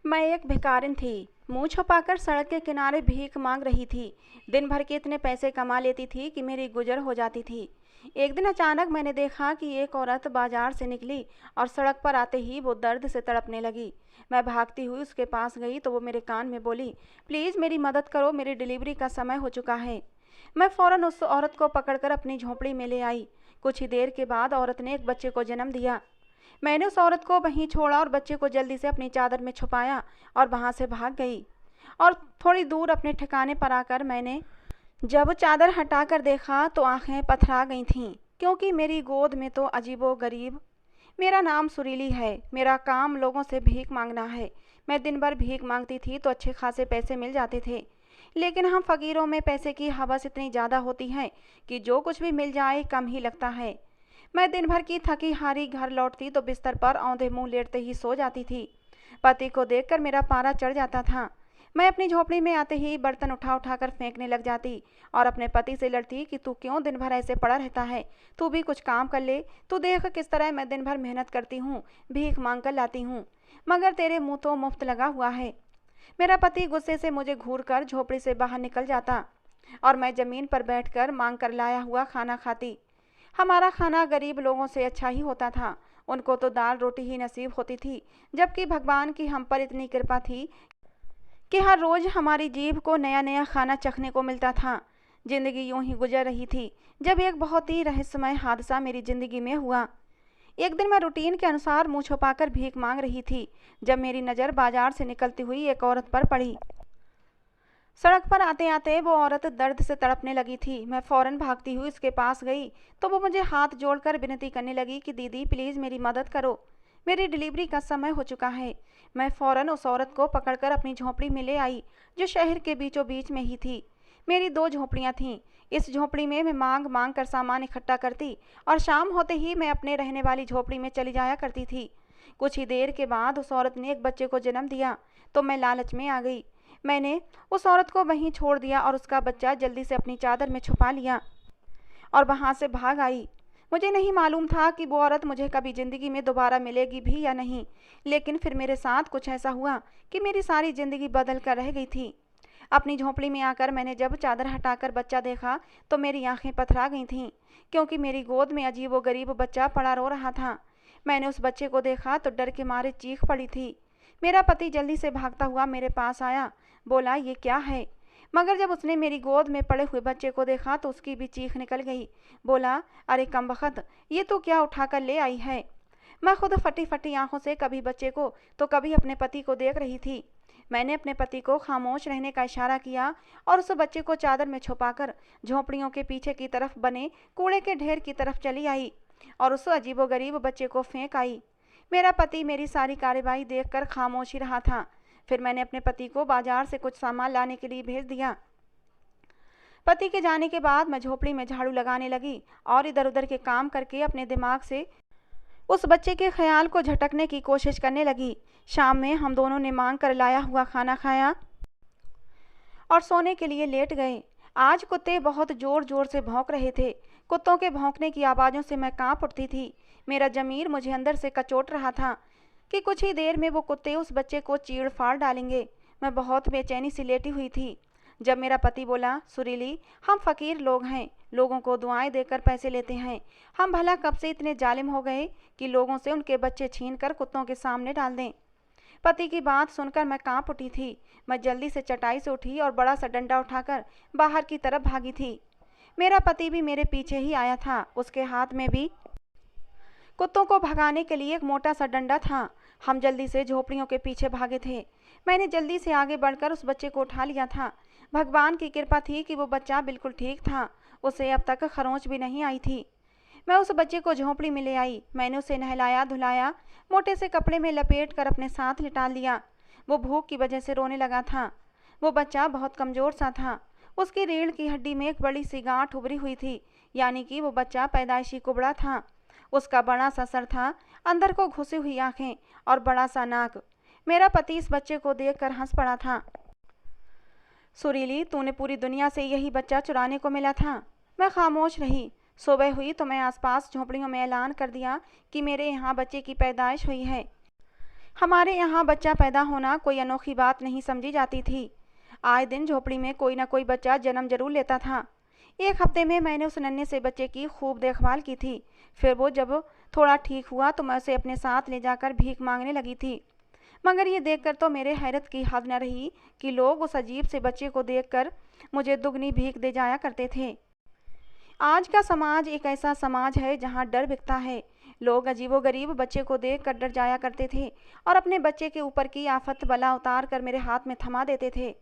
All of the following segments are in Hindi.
मैं एक भिखारिन थी। मुंह छुपाकर सड़क के किनारे भीख मांग रही थी। दिन भर के इतने पैसे कमा लेती थी कि मेरी गुजर हो जाती थी। एक दिन अचानक मैंने देखा कि एक औरत बाजार से निकली और सड़क पर आते ही वो दर्द से तड़पने लगी। मैं भागती हुई उसके पास गई तो वो मेरे कान में बोली, प्लीज़ मेरी मदद करो, मेरी डिलीवरी का समय हो चुका है। मैं फ़ौरन उस औरत को पकड़कर अपनी झोंपड़ी में ले आई। कुछ ही देर के बाद औरत ने एक बच्चे को जन्म दिया। मैंने उस औरत को वहीं छोड़ा और बच्चे को जल्दी से अपनी चादर में छुपाया और वहां से भाग गई। और थोड़ी दूर अपने ठिकाने पर आकर मैंने जब चादर हटाकर देखा तो आंखें पथरा गई थीं, क्योंकि मेरी गोद में तो अजीबो गरीब। मेरा नाम सुरीली है। मेरा काम लोगों से भीख मांगना है। मैं दिन भर भीख मांगती थी तो अच्छे खासे पैसे मिल जाते थे, लेकिन हम फकीरों में पैसे की हवस इतनी ज़्यादा होती है कि जो कुछ भी मिल जाए कम ही लगता है। मैं दिन भर की थकी हारी घर लौटती तो बिस्तर पर औंधे मुंह लेटते ही सो जाती थी। पति को देखकर मेरा पारा चढ़ जाता था। मैं अपनी झोपड़ी में आते ही बर्तन उठा उठा कर फेंकने लग जाती और अपने पति से लड़ती कि तू क्यों दिन भर ऐसे पड़ा रहता है, तू भी कुछ काम कर ले। तू देख किस तरह मैं दिन भर मेहनत करती हूँ, भीख मांग कर लाती हूँ, मगर तेरे मुंह तो मुफ्त लगा हुआ है। मेरा पति गुस्से से मुझे घूर कर झोपड़ी से बाहर निकल जाता और मैं जमीन पर बैठकर मांग कर लाया हुआ खाना खाती। हमारा खाना गरीब लोगों से अच्छा ही होता था। उनको तो दाल रोटी ही नसीब होती थी, जबकि भगवान की हम पर इतनी कृपा थी कि हर रोज हमारी जीभ को नया नया खाना चखने को मिलता था। जिंदगी यूं ही गुजर रही थी जब एक बहुत ही रहस्यमय हादसा मेरी जिंदगी में हुआ। एक दिन मैं रूटीन के अनुसार मुंह छुपाकर भीख मांग रही थी जब मेरी नज़र बाजार से निकलती हुई एक औरत पर पड़ी। सड़क पर आते आते वो औरत दर्द से तड़पने लगी थी। मैं फौरन भागती हुई उसके पास गई तो वो मुझे हाथ जोड़कर विनती करने लगी कि दीदी प्लीज़ मेरी मदद करो, मेरी डिलीवरी का समय हो चुका है। मैं फौरन उस औरत को पकड़कर अपनी झोंपड़ी में ले आई, जो शहर के बीचों बीच में ही थी। मेरी दो झोंपड़ियाँ थीं। इस झोंपड़ी में मैं मांग मांग कर सामान इकट्ठा करती और शाम होते ही मैं अपने रहने वाली झोंपड़ी में चली जाया करती थी। कुछ ही देर के बाद उस औरत ने एक बच्चे को जन्म दिया तो मैं लालच में आ गई। मैंने उस औरत को वहीं छोड़ दिया और उसका बच्चा जल्दी से अपनी चादर में छुपा लिया और वहां से भाग आई। मुझे नहीं मालूम था कि वो औरत मुझे कभी ज़िंदगी में दोबारा मिलेगी भी या नहीं, लेकिन फिर मेरे साथ कुछ ऐसा हुआ कि मेरी सारी ज़िंदगी बदल कर रह गई थी। अपनी झोंपड़ी में आकर मैंने जब चादर हटाकर बच्चा देखा तो मेरी आंखें पथरा गई थीं, क्योंकि मेरी गोद में अजीबोगरीब बच्चा पड़ा रो रहा था। मैंने उस बच्चे को देखा तो डर के मारे चीख पड़ी थी। मेरा पति जल्दी से भागता हुआ मेरे पास आया, बोला ये क्या है, मगर जब उसने मेरी गोद में पड़े हुए बच्चे को देखा तो उसकी भी चीख निकल गई। बोला, अरे कमबख्त, ये तो क्या उठाकर ले आई है। मैं खुद फटी फटी आंखों से कभी बच्चे को तो कभी अपने पति को देख रही थी। मैंने अपने पति को खामोश रहने का इशारा किया और उस बच्चे को चादर में छुपाकर झोंपड़ियों के पीछे की तरफ बने कूड़े के ढेर की तरफ चली आई और उस अजीबोगरीब बच्चे को फेंक आई। मेरा पति मेरी सारी कार्यवाही देखकर खामोश ही रहा था। फिर मैंने अपने पति को बाजार से कुछ सामान लाने के लिए भेज दिया। पति के जाने के बाद मैं झोपड़ी में झाड़ू लगाने लगी और इधर उधर के काम करके अपने दिमाग से उस बच्चे के ख्याल को झटकने की कोशिश करने लगी। शाम में हम दोनों ने मांग कर लाया हुआ खाना खाया और सोने के लिए लेट गए। आज कुत्ते बहुत जोर जोर से भौंक रहे थे। कुत्तों के भौंकने की आवाज़ों से मैं कांप उठती थी। मेरा ज़मीर मुझे अंदर से कचोट रहा था कि कुछ ही देर में वो कुत्ते उस बच्चे को चीड़ फाड़ डालेंगे। मैं बहुत बेचैनी सी लेटी हुई थी जब मेरा पति बोला, सुरीली, हम फ़कीर लोग हैं, लोगों को दुआएं देकर पैसे लेते हैं। हम भला कब से इतने जालिम हो गए कि लोगों से उनके बच्चे छीन कर कुत्तों के सामने डाल दें। पति की बात सुनकर मैं कांप उठी थी। मैं जल्दी से चटाई से उठी और बड़ा सा डंडा उठाकर बाहर की तरफ भागी थी। मेरा पति भी मेरे पीछे ही आया था। उसके हाथ में भी कुत्तों को भगाने के लिए एक मोटा सा डंडा था। हम जल्दी से झोपड़ियों के पीछे भागे थे। मैंने जल्दी से आगे बढ़कर उस बच्चे को उठा लिया था। भगवान की कृपा थी कि वो बच्चा बिल्कुल ठीक था। उसे अब तक खरोंच भी नहीं आई थी। मैं उस बच्चे को झोंपड़ी में ले आई। मैंने उसे नहलाया धुलाया, मोटे से कपड़े में लपेट कर अपने साथ लिटा लिया। वो भूख की वजह से रोने लगा था। वो बच्चा बहुत कमज़ोर सा था। उसकी रीढ़ की हड्डी में एक बड़ी सी गांठ उभरी हुई थी, यानी कि वो बच्चा पैदाइशी कुबड़ा था। उसका बड़ा सा सर था, अंदर को घुसी हुई आंखें और बड़ा सा नाक। मेरा पति इस बच्चे को देखकर हंस पड़ा था। सुरीली, तूने पूरी दुनिया से यही बच्चा चुराने को मिला था। मैं खामोश रही। सुबह हुई तो मैं आसपास झोंपड़ियों में ऐलान कर दिया कि मेरे यहाँ बच्चे की पैदाइश हुई है। हमारे यहाँ बच्चा पैदा होना कोई अनोखी बात नहीं समझी जाती थी। आए दिन झोपड़ी में कोई ना कोई बच्चा जन्म जरूर लेता था। एक हफ्ते में मैंने उस नन्हे से बच्चे की खूब देखभाल की थी। फिर वो जब थोड़ा ठीक हुआ तो मैं उसे अपने साथ ले जाकर भीख मांगने लगी थी। मगर ये देखकर तो मेरे हैरत की हद न रही कि लोग उस अजीब से बच्चे को देखकर मुझे दुगनी भीख दे जाया करते थे। आज का समाज एक ऐसा समाज है जहाँ डर बिकता है। लोग अजीबोगरीब बच्चे को देखकर डर जाया करते थे और अपने बच्चे के ऊपर की आफत बला उतार कर मेरे हाथ में थमा देते थे।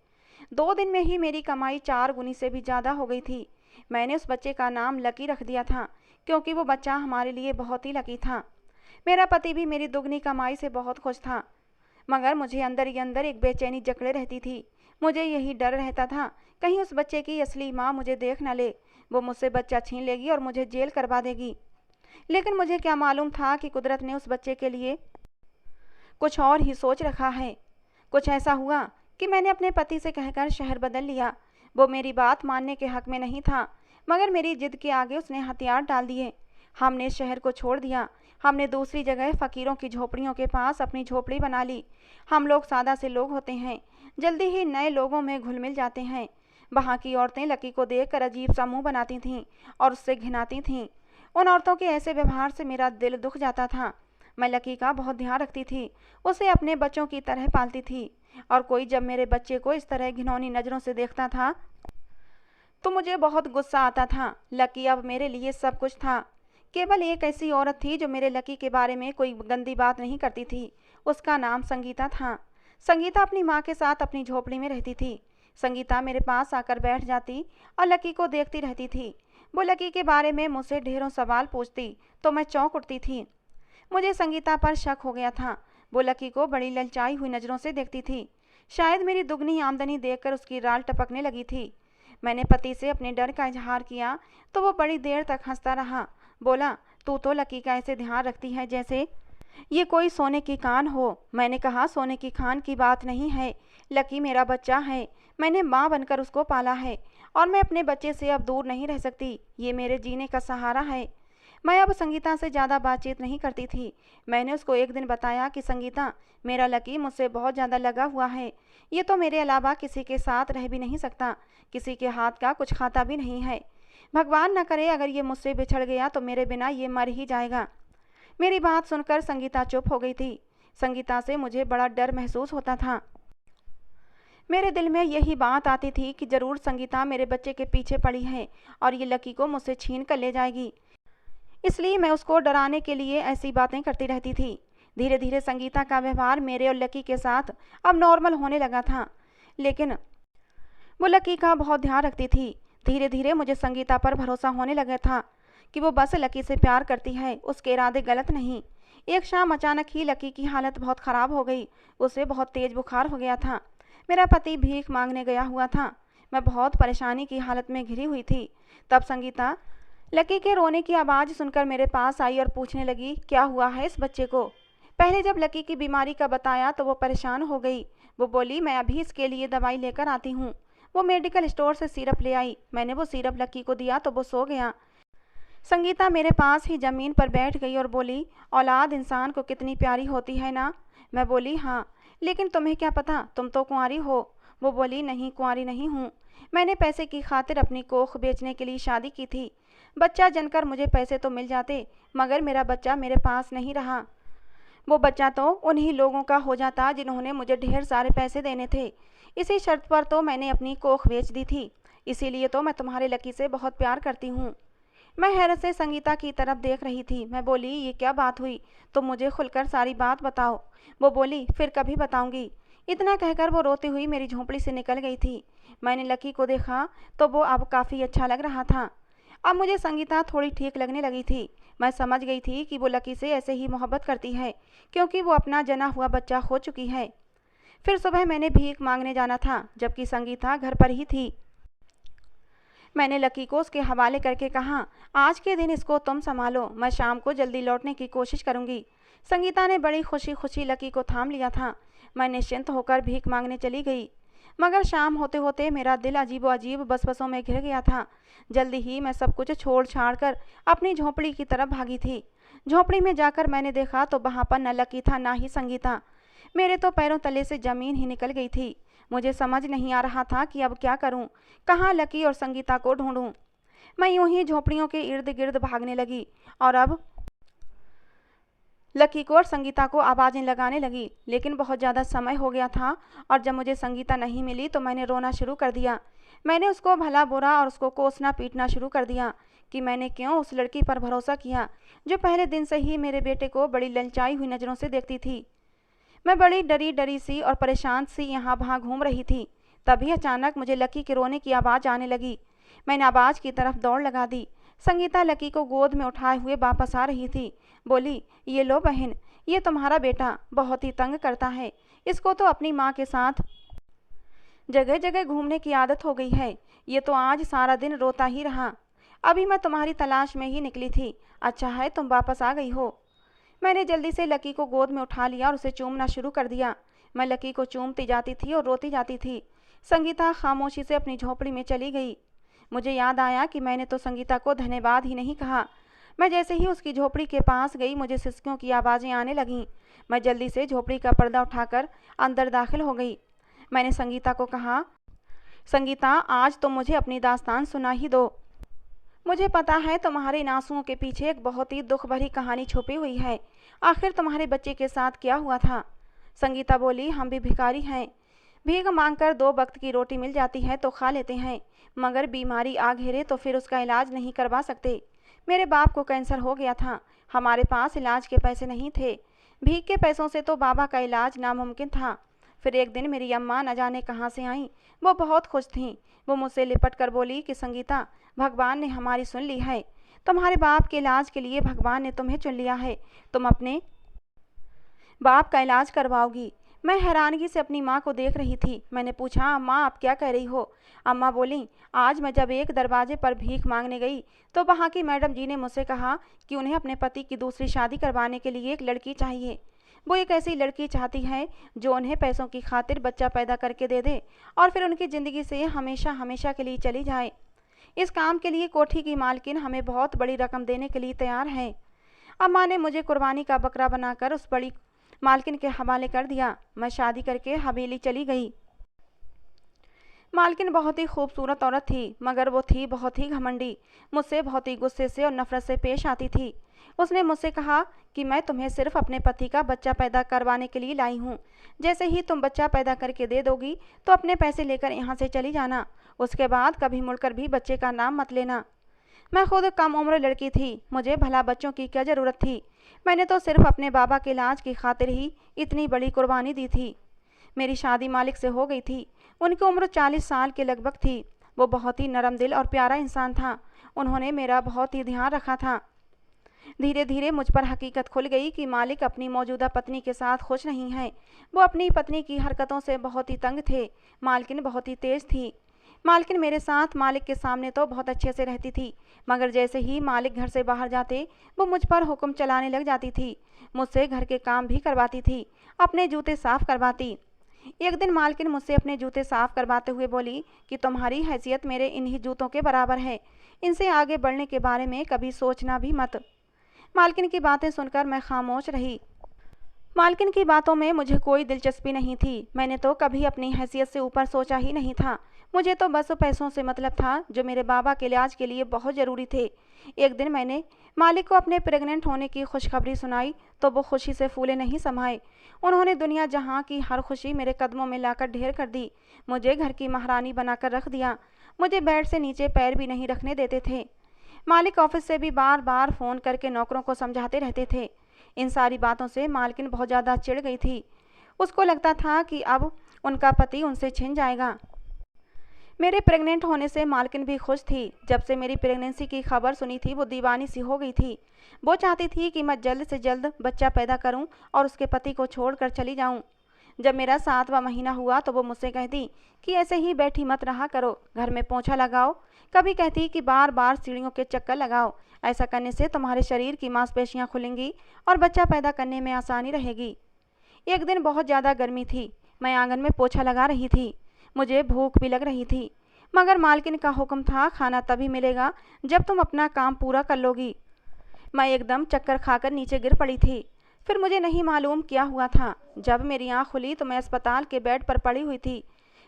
2 दिन में ही मेरी कमाई 4 गुनी से भी ज़्यादा हो गई थी। मैंने उस बच्चे का नाम लकी रख दिया था, क्योंकि वो बच्चा हमारे लिए बहुत ही लकी था। मेरा पति भी मेरी दुगनी कमाई से बहुत खुश था, मगर मुझे अंदर ही अंदर एक बेचैनी जकड़े रहती थी। मुझे यही डर रहता था, कहीं उस बच्चे की असली माँ मुझे देख न ले, वो मुझसे बच्चा छीन लेगी और मुझे जेल करवा देगी। लेकिन मुझे क्या मालूम था कि कुदरत ने उस बच्चे के लिए कुछ और ही सोच रखा है। कुछ ऐसा हुआ कि मैंने अपने पति से कहकर शहर बदल लिया। वो मेरी बात मानने के हक में नहीं था, मगर मेरी जिद के आगे उसने हथियार डाल दिए। हमने शहर को छोड़ दिया। हमने दूसरी जगह फ़कीरों की झोपड़ियों के पास अपनी झोपड़ी बना ली। हम लोग सादा से लोग होते हैं, जल्दी ही नए लोगों में घुल मिल जाते हैं। वहाँ की औरतें लकी को देखकर अजीब सा मुँह बनाती थीं और उससे घिनाती थीं। उन औरतों के ऐसे व्यवहार से मेरा दिल दुख जाता था। मैं लकी का बहुत ध्यान रखती थी, उसे अपने बच्चों की तरह पालती थी, और कोई जब मेरे बच्चे को इस तरह घिनौनी नज़रों से देखता था तो मुझे बहुत गुस्सा आता था। लकी अब मेरे लिए सब कुछ था। केवल एक ऐसी औरत थी जो मेरे लकी के बारे में कोई गंदी बात नहीं करती थी। उसका नाम संगीता था। संगीता अपनी माँ के साथ अपनी झोपड़ी में रहती थी। संगीता मेरे पास आकर बैठ जाती और लकी को देखती रहती थी। वो लकी के बारे में मुझसे ढेरों सवाल पूछती तो मैं चौंक उठती थी। मुझे संगीता पर शक हो गया था। वो लकी को बड़ी ललचाई हुई नज़रों से देखती थी। शायद मेरी दुगनी आमदनी देखकर उसकी राल टपकने लगी थी। मैंने पति से अपने डर का इजहार किया तो वो बड़ी देर तक हंसता रहा। बोला, तू तो लकी का ऐसे ध्यान रखती है जैसे ये कोई सोने की खान हो। मैंने कहा, सोने की खान की बात नहीं है, लकी मेरा बच्चा है। मैंने माँ बनकर उसको पाला है और मैं अपने बच्चे से अब दूर नहीं रह सकती। ये मेरे जीने का सहारा है। मैं अब संगीता से ज़्यादा बातचीत नहीं करती थी। मैंने उसको एक दिन बताया कि संगीता, मेरा लकी मुझसे बहुत ज़्यादा लगा हुआ है। ये तो मेरे अलावा किसी के साथ रह भी नहीं सकता, किसी के हाथ का कुछ खाता भी नहीं है। भगवान न करे अगर ये मुझसे बिछड़ गया तो मेरे बिना ये मर ही जाएगा। मेरी बात सुनकर संगीता चुप हो गई थी। संगीता से मुझे बड़ा डर महसूस होता था। मेरे दिल में यही बात आती थी कि ज़रूर संगीता मेरे बच्चे के पीछे पड़ी है और ये लकी को मुझसे छीन कर ले जाएगी। इसलिए मैं उसको डराने के लिए ऐसी बातें करती रहती थी। धीरे धीरे संगीता का व्यवहार मेरे और लकी के साथ अब नॉर्मल होने लगा था, लेकिन वो लकी का बहुत ध्यान रखती थी। धीरे धीरे मुझे संगीता पर भरोसा होने लगा था कि वो बस लकी से प्यार करती है, उसके इरादे गलत नहीं। एक शाम अचानक ही लकी की हालत बहुत ख़राब हो गई। उसे बहुत तेज़ बुखार हो गया था। मेरा पति भीख मांगने गया हुआ था। मैं बहुत परेशानी की हालत में घिरी हुई थी। तब संगीता लकी के रोने की आवाज़ सुनकर मेरे पास आई और पूछने लगी, क्या हुआ है इस बच्चे को। पहले जब लकी की बीमारी का बताया तो वो परेशान हो गई। वो बोली, मैं अभी इसके लिए दवाई लेकर आती हूँ। वो मेडिकल स्टोर से सिरप ले आई। मैंने वो सिरप लकी को दिया तो वो सो गया। संगीता मेरे पास ही ज़मीन पर बैठ गई और बोली, औलाद इंसान को कितनी प्यारी होती है ना। मैं बोली, हाँ, लेकिन तुम्हें क्या पता, तुम तो कुंवारी हो। वो बोली, नहीं, कुंवारी नहीं हूँ। मैंने पैसे की खातिर अपनी कोख बेचने के लिए शादी की थी। बच्चा जनकर मुझे पैसे तो मिल जाते, मगर मेरा बच्चा मेरे पास नहीं रहा। वो बच्चा तो उन्हीं लोगों का हो जाता जिन्होंने मुझे ढेर सारे पैसे देने थे। इसी शर्त पर तो मैंने अपनी कोख बेच दी थी। इसीलिए तो मैं तुम्हारे लकी से बहुत प्यार करती हूँ। मैं हैरत से संगीता की तरफ देख रही थी। मैं बोली, ये क्या बात हुई, तुम मुझे खुलकर सारी बात बताओ। वो बोली, फिर कभी बताऊंगी। इतना कहकर वो रोती हुई मेरी झोंपड़ी से निकल गई थी। मैंने लकी को देखा तो वो अब काफ़ी अच्छा लग रहा था। अब मुझे संगीता थोड़ी ठीक लगने लगी थी। मैं समझ गई थी कि वो लकी से ऐसे ही मोहब्बत करती है, क्योंकि वो अपना जना हुआ बच्चा खो चुकी है। फिर सुबह मैंने भीख मांगने जाना था, जबकि संगीता घर पर ही थी। मैंने लकी को उसके हवाले करके कहा, आज के दिन इसको तुम संभालो, मैं शाम को जल्दी लौटने की कोशिश करूंगी। संगीता ने बड़ी खुशी खुशी लकी को थाम लिया था। मैं निश्चिंत होकर भीख मांगने चली गई, मगर शाम होते होते मेरा दिल अजीबो अजीब बसबसों में घिर गया था। जल्दी ही मैं सब कुछ छोड़ छाड़ कर अपनी झोंपड़ी की तरफ भागी थी। झोंपड़ी में जाकर मैंने देखा तो वहाँ पर न लकी था, ना ही संगीता। मेरे तो पैरों तले से ज़मीन ही निकल गई थी। मुझे समझ नहीं आ रहा था कि अब क्या करूं, कहाँ लकी और संगीता को ढूंढूं। मैं यूं ही झोपड़ियों के इर्द गिर्द भागने लगी और अब लकी को और संगीता को आवाज़ें लगाने लगी, लेकिन बहुत ज़्यादा समय हो गया था और जब मुझे संगीता नहीं मिली तो मैंने रोना शुरू कर दिया। मैंने उसको भला बुरा और उसको कोसना पीटना शुरू कर दिया कि मैंने क्यों उस लड़की पर भरोसा किया जो पहले दिन से ही मेरे बेटे को बड़ी ललचाई हुई नज़रों से देखती थी। मैं बड़ी डरी डरी सी और परेशान सी यहाँ वहाँ घूम रही थी। तभी अचानक मुझे लकी के रोने की आवाज़ आने लगी। मैंने आवाज़ की तरफ दौड़ लगा दी। संगीता लकी को गोद में उठाए हुए वापस आ रही थी। बोली, ये लो बहन, ये तुम्हारा बेटा बहुत ही तंग करता है। इसको तो अपनी माँ के साथ जगह जगह घूमने की आदत हो गई है। ये तो आज सारा दिन रोता ही रहा। अभी मैं तुम्हारी तलाश में ही निकली थी। अच्छा है तुम वापस आ गई हो। मैंने जल्दी से लकी को गोद में उठा लिया और उसे चूमना शुरू कर दिया। मैं लकी को चूमती जाती थी और रोती जाती थी। संगीता खामोशी से अपनी झोपड़ी में चली गई। मुझे याद आया कि मैंने तो संगीता को धन्यवाद ही नहीं कहा। मैं जैसे ही उसकी झोपड़ी के पास गई मुझे सिसकियों की आवाज़ें आने लगीं। मैं जल्दी से झोपड़ी का पर्दा उठाकर अंदर दाखिल हो गई। मैंने संगीता को कहा, संगीता आज तो मुझे अपनी दास्तान सुना ही दो। मुझे पता है तुम्हारे इन आंसुओं के पीछे एक बहुत ही दुख भरी कहानी छुपी हुई है। आखिर तुम्हारे बच्चे के साथ क्या हुआ था? संगीता बोली, हम भी भिखारी हैं। भीख मांगकर 2 वक्त की रोटी मिल जाती है तो खा लेते हैं, मगर बीमारी आ घेरे तो फिर उसका इलाज नहीं करवा सकते। मेरे बाप को कैंसर हो गया था। हमारे पास इलाज के पैसे नहीं थे। भीख के पैसों से तो बाबा का इलाज नामुमकिन था। फिर एक दिन मेरी अम्मा न जाने कहाँ से आईं। वो बहुत खुश थीं। वो मुझसे लिपट कर बोली कि संगीता, भगवान ने हमारी सुन ली है। तुम्हारे बाप के इलाज के लिए भगवान ने तुम्हें चुन लिया है। तुम अपने बाप का इलाज करवाओगी। मैं हैरानगी से अपनी माँ को देख रही थी। मैंने पूछा, अम्मा आप क्या कह रही हो? अम्मा बोली, आज मैं जब एक दरवाजे पर भीख मांगने गई तो वहाँ की मैडम जी ने मुझसे कहा कि उन्हें अपने पति की दूसरी शादी करवाने के लिए एक लड़की चाहिए। वो एक ऐसी लड़की चाहती है जो उन्हें पैसों की खातिर बच्चा पैदा करके दे दे और फिर उनकी ज़िंदगी से हमेशा हमेशा के लिए चली जाए। इस काम के लिए कोठी की मालकिन हमें बहुत बड़ी रकम देने के लिए तैयार है। अम्मा ने मुझे कुर्बानी का बकरा बनाकर उस बड़ी मालकिन के हवाले कर दिया। मैं शादी करके हवेली चली गई। मालकिन बहुत ही खूबसूरत औरत थी, मगर वो थी बहुत ही घमंडी। मुझसे बहुत ही गुस्से से और नफरत से पेश आती थी। उसने मुझसे कहा कि मैं तुम्हें सिर्फ अपने पति का बच्चा पैदा करवाने के लिए लाई हूँ। जैसे ही तुम बच्चा पैदा करके दे दोगी तो अपने पैसे लेकर यहाँ से चली जाना। उसके बाद कभी मुड़कर भी बच्चे का नाम मत लेना। मैं खुद कम उम्र लड़की थी। मुझे भला बच्चों की क्या ज़रूरत थी? मैंने तो सिर्फ अपने बाबा के इलाज की खातिर ही इतनी बड़ी कुर्बानी दी थी। मेरी शादी मालिक से हो गई थी। उनकी उम्र 40 साल के लगभग थी। वो बहुत ही नरम दिल और प्यारा इंसान था। उन्होंने मेरा बहुत ही ध्यान रखा था। धीरे धीरे मुझ पर हकीकत खुल गई कि मालिक अपनी मौजूदा पत्नी के साथ खुश नहीं है। वो अपनी पत्नी की हरकतों से बहुत ही तंग थे। मालकिन बहुत ही तेज़ थी। मालकिन मेरे साथ मालिक के सामने तो बहुत अच्छे से रहती थी, मगर जैसे ही मालिक घर से बाहर जाते वो मुझ पर हुक्म चलाने लग जाती थी। मुझसे घर के काम भी करवाती थी, अपने जूते साफ़ करवाती। एक दिन मालकिन मुझसे अपने जूते साफ़ करवाते हुए बोली कि तुम्हारी हैसियत मेरे इन्हीं जूतों के बराबर है। इनसे आगे बढ़ने के बारे में कभी सोचना भी मत। मालकिन की बातें सुनकर मैं खामोश रही। मालकिन की बातों में मुझे कोई दिलचस्पी नहीं थी। मैंने तो कभी अपनी हैसियत से ऊपर सोचा ही नहीं था। मुझे तो बस पैसों से मतलब था जो मेरे बाबा के इलाज के लिए बहुत ज़रूरी थे। एक दिन मैंने मालिक को अपने प्रेग्नेंट होने की खुशखबरी सुनाई तो वो खुशी से फूले नहीं समाये। उन्होंने दुनिया जहाँ की हर खुशी मेरे कदमों में लाकर ढेर कर दी। मुझे घर की महारानी बनाकर रख दिया। मुझे बेड से नीचे पैर भी नहीं रखने देते थे। मालिक ऑफिस से भी बार बार फ़ोन करके नौकरों को समझाते रहते थे। इन सारी बातों से मालकिन बहुत ज़्यादा चिढ़ गई थी। उसको लगता था कि अब उनका पति उनसे छिन जाएगा। मेरे प्रेग्नेंट होने से मालकिन भी खुश थी। जब से मेरी प्रेगनेंसी की खबर सुनी थी वो दीवानी सी हो गई थी। वो चाहती थी कि मैं जल्द से जल्द बच्चा पैदा करूं और उसके पति को छोड़कर चली जाऊं। जब मेरा 7वां महीना हुआ तो वो मुझसे कहती कि ऐसे ही बैठी मत रहा करो, घर में पोंछा लगाओ। कभी कहती कि बार बार सीढ़ियों के चक्कर लगाओ, ऐसा करने से तुम्हारे शरीर की मांसपेशियां खुलेंगी और बच्चा पैदा करने में आसानी रहेगी। एक दिन बहुत ज़्यादा गर्मी थी। मैं आंगन में पोछा लगा रही थी। मुझे भूख भी लग रही थी, मगर मालकिन का हुक्म था खाना तभी मिलेगा जब तुम अपना काम पूरा कर लोगी। मैं एकदम चक्कर खाकर नीचे गिर पड़ी थी। फिर मुझे नहीं मालूम क्या हुआ था। जब मेरी आँख खुली तो मैं अस्पताल के बेड पर पड़ी हुई थी।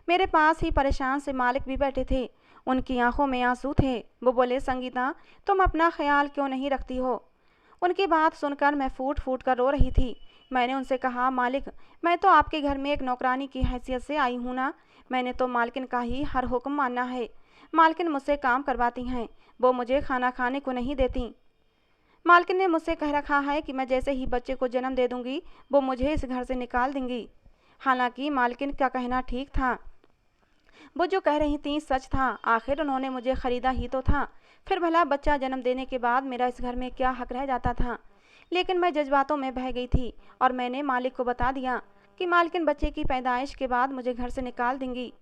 मेरे पास ही परेशान से मालिक भी बैठे थे। उनकी आंखों में आंसू थे। वो बोले, संगीता, तुम अपना ख्याल क्यों नहीं रखती हो? उनकी बात सुनकर मैं फूट फूट कर रो रही थी। मैंने उनसे कहा, मालिक, मैं तो आपके घर में एक नौकरानी की हैसियत से आई हूँ ना। मैंने तो मालकिन का ही हर हुक्म मानना है। मालकिन मुझसे काम करवाती हैं, वो मुझे खाना खाने को नहीं देती। मालकिन ने मुझसे कह रखा है कि मैं जैसे ही बच्चे को जन्म दे दूंगी वो मुझे इस घर से निकाल देंगी। हालांकि मालकिन का कहना ठीक था। वो जो कह रही थी सच था। आखिर उन्होंने मुझे खरीदा ही तो था। फिर भला बच्चा जन्म देने के बाद मेरा इस घर में क्या हक रह जाता था? लेकिन मैं जज्बातों में बह गई थी और मैंने मालिक को बता दिया कि मालकिन बच्चे की पैदाइश के बाद मुझे घर से निकाल देंगी।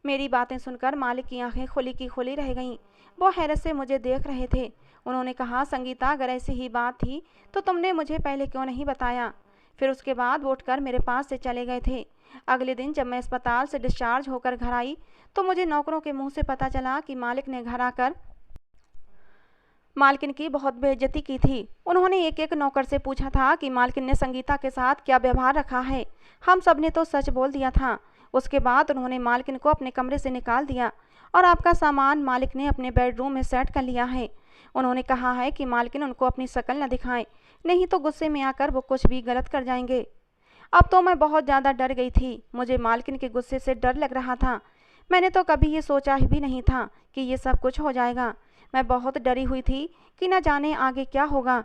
मेरी बातें सुनकर मालिक की आंखें खुली की खुली रह गईं। वो हैरत से मुझे देख रहे थे। उन्होंने कहा, संगीता, अगर ऐसी ही बात थी तो तुमने मुझे पहले क्यों नहीं बताया? फिर उसके बाद वो उठकर मेरे पास से चले गए थे। अगले दिन जब मैं अस्पताल से डिस्चार्ज होकर घर आई तो मुझे नौकरों के मुंह से पता चला कि मालिक ने घर आकर मालकिन की बहुत बेइज्जती की थी। उन्होंने एक एक नौकर से पूछा था कि मालकिन ने संगीता के साथ क्या व्यवहार रखा है। हम सब ने तो सच बोल दिया था। उसके बाद उन्होंने मालकिन को अपने कमरे से निकाल दिया और आपका सामान मालिक ने अपने बेडरूम में सेट कर लिया है। उन्होंने कहा है कि मालकिन उनको अपनी शक्ल न दिखाएं, नहीं तो गुस्से में आकर वो कुछ भी गलत कर जाएंगे। अब तो मैं बहुत ज़्यादा डर गई थी। मुझे मालकिन के गुस्से से डर लग रहा था। मैंने तो कभी ये सोचा भी नहीं था कि ये सब कुछ हो जाएगा। मैं बहुत डरी हुई थी कि न जाने आगे क्या होगा,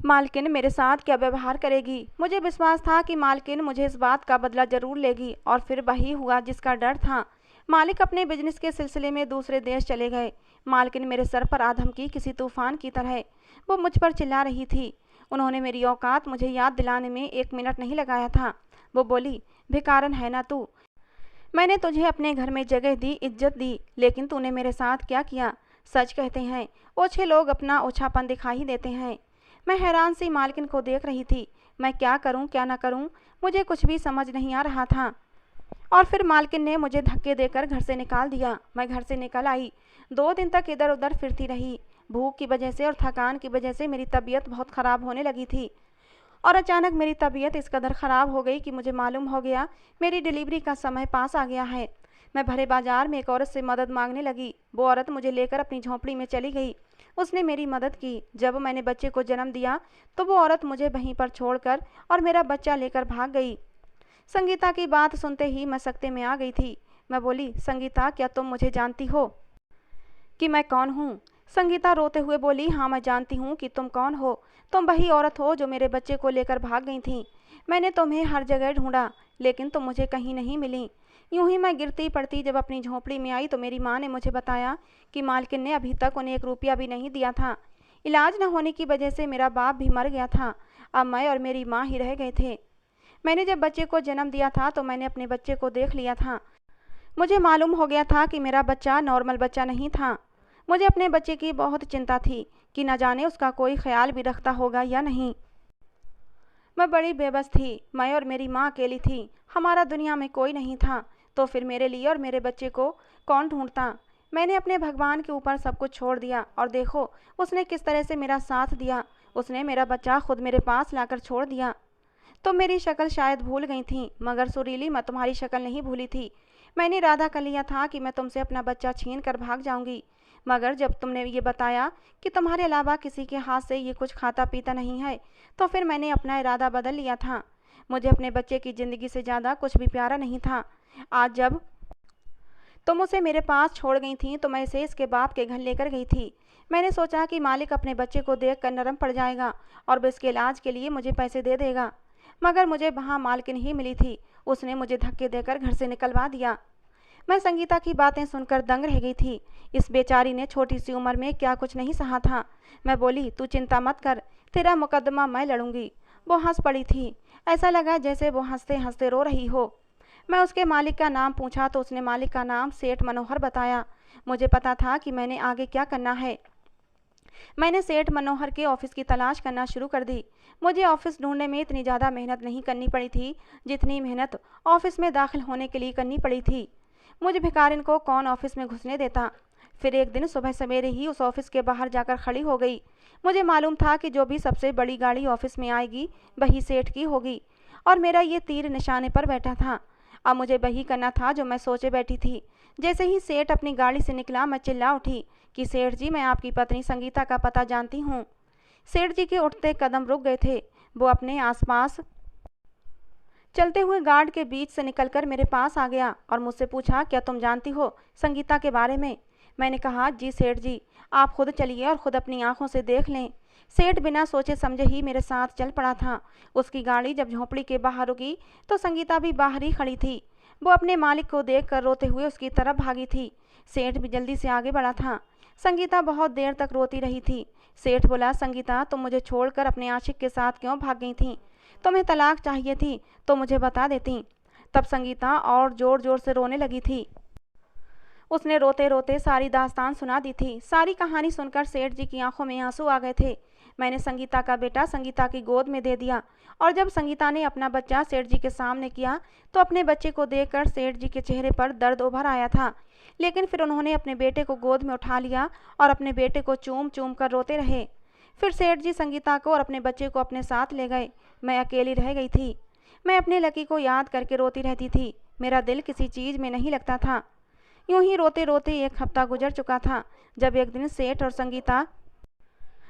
मालकिन मेरे साथ क्या व्यवहार करेगी। मुझे विश्वास था कि मालकिन मुझे इस बात का बदला जरूर लेगी और फिर वही हुआ जिसका डर था। मालिक अपने बिजनेस के सिलसिले में दूसरे देश चले गए। मालकिन मेरे सर पर आधम की किसी तूफान की तरह वो मुझ पर चिल्ला रही थी। उन्होंने मेरी औकात मुझे याद दिलाने में 1 मिनट नहीं लगाया था। वो बोली, भिकारन है ना तू? मैंने तुझे अपने घर में जगह दी, इज्जत दी, लेकिन तूने मेरे साथ क्या किया? सच कहते हैं, ओछे लोग अपना ओछापन दिखा ही देते हैं। मैं हैरान सी मालकिन को देख रही थी। मैं क्या करूं क्या ना करूं, मुझे कुछ भी समझ नहीं आ रहा था। और फिर मालकिन ने मुझे धक्के देकर घर से निकाल दिया। मैं घर से निकल आई। 2 दिन तक इधर उधर फिरती रही। भूख की वजह से और थकान की वजह से मेरी तबीयत बहुत ख़राब होने लगी थी। और अचानक मेरी तबीयत इस कदर ख़राब हो गई कि मुझे मालूम हो गया मेरी डिलीवरी का समय पास आ गया है। मैं भरे बाजार में एक औरत से मदद मांगने लगी। वो औरत मुझे लेकर अपनी झोंपड़ी में चली गई। उसने मेरी मदद की। जब मैंने बच्चे को जन्म दिया तो वो औरत मुझे वहीं पर छोड़कर और मेरा बच्चा लेकर भाग गई। संगीता की बात सुनते ही मैं सकते में आ गई थी। मैं बोली, संगीता, क्या तुम मुझे जानती हो कि मैं कौन हूँ? संगीता रोते हुए बोली, हाँ, मैं जानती हूँ कि तुम कौन हो। तुम वही औरत हो जो मेरे बच्चे को लेकर भाग गई थी। मैंने तुम्हें हर जगह ढूंढा, लेकिन तुम मुझे कहीं नहीं मिली। यूं ही मैं गिरती पड़ती जब अपनी झोंपड़ी में आई तो मेरी माँ ने मुझे बताया कि मालकिन ने अभी तक उन्हें 1 रुपया भी नहीं दिया था। इलाज न होने की वजह से मेरा बाप भी मर गया था। अब मैं और मेरी माँ ही रह गए थे। मैंने जब बच्चे को जन्म दिया था तो मैंने अपने बच्चे को देख लिया था। मुझे मालूम हो गया था कि मेरा बच्चा नॉर्मल बच्चा नहीं था। मुझे अपने बच्चे की बहुत चिंता थी कि न जाने उसका कोई ख्याल भी रखता होगा या नहीं। मैं बड़ी बेबस थी। मैं और मेरी माँ अकेली थी। हमारा दुनिया में कोई नहीं था, तो फिर मेरे लिए और मेरे बच्चे को कौन ढूंढता? मैंने अपने भगवान के ऊपर सब कुछ छोड़ दिया और देखो उसने किस तरह से मेरा साथ दिया। उसने मेरा बच्चा खुद मेरे पास लाकर छोड़ दिया। तो मेरी शक्ल शायद भूल गई थी, मगर सुरीली, मैं तुम्हारी शक्ल नहीं भूली थी। मैंने इरादा कर लिया था कि मैं तुमसे अपना बच्चा छीन कर भाग जाऊंगी, मगर जब तुमने ये बताया कि तुम्हारे अलावा किसी के हाथ से ये कुछ खाता पीता नहीं है, तो फिर मैंने अपना इरादा बदल लिया था। मुझे अपने बच्चे की ज़िंदगी से ज़्यादा कुछ भी प्यारा नहीं था। आज जब तुम उसे मेरे पास छोड़ गई थी तो मैं इसे इसके बाप के घर लेकर गई थी। मैंने सोचा कि मालिक अपने बच्चे को देख कर नरम पड़ जाएगा और वो इसके इलाज के लिए मुझे पैसे दे देगा, मगर मुझे वहाँ मालकिन ही मिली थी। उसने मुझे धक्के देकर घर से निकलवा दिया। मैं संगीता की बातें सुनकर दंग रह गई थी। इस बेचारी ने छोटी सी उम्र में क्या कुछ नहीं सहा था। मैं बोली, तू चिंता मत कर, तेरा मुकदमा मैं लड़ूंगी। वो हंस पड़ी थी। ऐसा लगा जैसे वो हंसते हंसते रो रही हो। मैं उसके मालिक का नाम पूछा तो उसने मालिक का नाम सेठ मनोहर बताया। मुझे पता था कि मैंने आगे क्या करना है। मैंने सेठ मनोहर के ऑफिस की तलाश करना शुरू कर दी। मुझे ऑफिस ढूंढने में इतनी ज़्यादा मेहनत नहीं करनी पड़ी थी जितनी मेहनत ऑफिस में दाखिल होने के लिए करनी पड़ी थी। मुझे भिखारिन को कौन ऑफिस में घुसने देता। फिर एक दिन सुबह सवेरे ही उस ऑफिस के बाहर जाकर खड़ी हो गई। मुझे मालूम था कि जो भी सबसे बड़ी गाड़ी ऑफिस में आएगी वही सेठ की होगी, और मेरा ये तीर निशाने पर बैठा था। अब मुझे वही करना था जो मैं सोचे बैठी थी। जैसे ही सेठ अपनी गाड़ी से निकला, मैं चिल्ला उठी कि सेठ जी, मैं आपकी पत्नी संगीता का पता जानती हूँ। सेठ जी के उठते कदम रुक गए थे। वो अपने आसपास चलते हुए गार्ड के बीच से निकलकर मेरे पास आ गया और मुझसे पूछा, क्या तुम जानती हो संगीता के बारे में? मैंने कहा, जी सेठ जी, आप खुद चलिए और खुद अपनी आंखों से देख लें। सेठ बिना सोचे समझे ही मेरे साथ चल पड़ा था। उसकी गाड़ी जब झोंपड़ी के बाहर रुकी तो संगीता भी बाहर ही खड़ी थी। वो अपने मालिक को देखकर रोते हुए उसकी तरफ भागी थी। सेठ भी जल्दी से आगे बढ़ा था। संगीता बहुत देर तक रोती रही थी। सेठ बोला, संगीता, तुम मुझे छोड़कर अपने आशिक के साथ क्यों भाग गई थी? तुम्हें तलाक चाहिए थी तो मुझे बता देती। तब संगीता और जोर जोर से रोने लगी थी। उसने रोते रोते सारी दास्तान सुना दी थी। सारी कहानी सुनकर सेठ जी की आंखों में आंसू आ गए थे। मैंने संगीता का बेटा संगीता की गोद में दे दिया, और जब संगीता ने अपना बच्चा सेठ जी के सामने किया तो अपने बच्चे को देखकर सेठ जी के चेहरे पर दर्द उभर आया था। लेकिन फिर उन्होंने अपने बेटे को गोद में उठा लिया और अपने बेटे को चूम चूम कर रोते रहे। फिर सेठ जी संगीता को और अपने बच्चे को अपने साथ ले गए। मैं अकेली रह गई थी। मैं अपने लकी को याद करके रोती रहती थी। मेरा दिल किसी चीज़ में नहीं लगता था। यूं ही रोते रोते एक हफ्ता गुजर चुका था, जब एक दिन सेठ और संगीता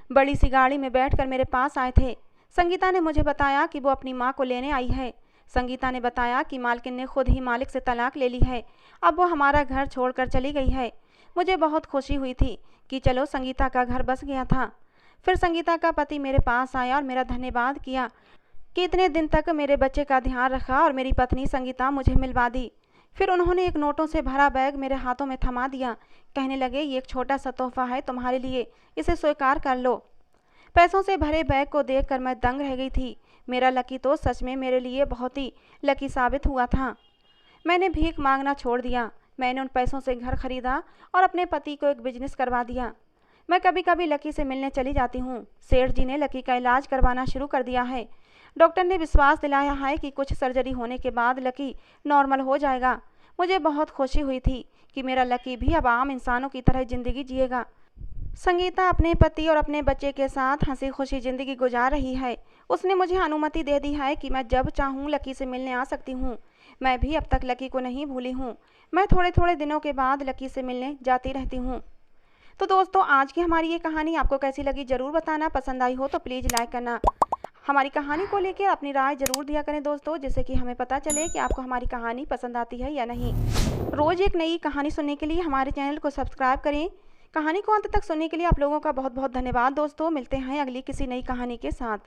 बड़ी सी गाड़ी में बैठकर मेरे पास आए थे। संगीता ने मुझे बताया कि वो अपनी माँ को लेने आई है। संगीता ने बताया कि मालकिन ने खुद ही मालिक से तलाक ले ली है। अब वो हमारा घर छोड़कर चली गई है। मुझे बहुत खुशी हुई थी कि चलो संगीता का घर बस गया था। फिर संगीता का पति मेरे पास आया और मेरा धन्यवाद किया कि इतने दिन तक मेरे बच्चे का ध्यान रखा, और मेरी पत्नी संगीता मुझे मिलवा दी। फिर उन्होंने एक नोटों से भरा बैग मेरे हाथों में थमा दिया। कहने लगे, ये एक छोटा सा तोहफा है तुम्हारे लिए, इसे स्वीकार कर लो। पैसों से भरे बैग को देखकर मैं दंग रह गई थी। मेरा लकी तो सच में मेरे लिए बहुत ही लकी साबित हुआ था। मैंने भीख मांगना छोड़ दिया। मैंने उन पैसों से घर खरीदा और अपने पति को एक बिजनेस करवा दिया। मैं कभी कभी लकी से मिलने चली जाती हूँ। सेठ जी ने लकी का इलाज करवाना शुरू कर दिया है। डॉक्टर ने विश्वास दिलाया है कि कुछ सर्जरी होने के बाद लकी नॉर्मल हो जाएगा। मुझे बहुत खुशी हुई थी कि मेरा लकी भी अब आम इंसानों की तरह ज़िंदगी जिएगा। संगीता अपने पति और अपने बच्चे के साथ हंसी खुशी ज़िंदगी गुजार रही है। उसने मुझे अनुमति दे दी है कि मैं जब चाहूँ लकी से मिलने आ सकती हूँ। मैं भी अब तक लकी को नहीं भूली हूँ। मैं थोड़े थोड़े दिनों के बाद लकी से मिलने जाती रहती हूँ। तो दोस्तों, आज की हमारी ये कहानी आपको कैसी लगी ज़रूर बताना। पसंद आई हो तो प्लीज़ लाइक करना। हमारी कहानी को लेकर अपनी राय ज़रूर दिया करें दोस्तों, जिससे कि हमें पता चले कि आपको हमारी कहानी पसंद आती है या नहीं। रोज़ एक नई कहानी सुनने के लिए हमारे चैनल को सब्सक्राइब करें। कहानी को अंत तक सुनने के लिए आप लोगों का बहुत बहुत धन्यवाद दोस्तों। मिलते हैं अगली किसी नई कहानी के साथ।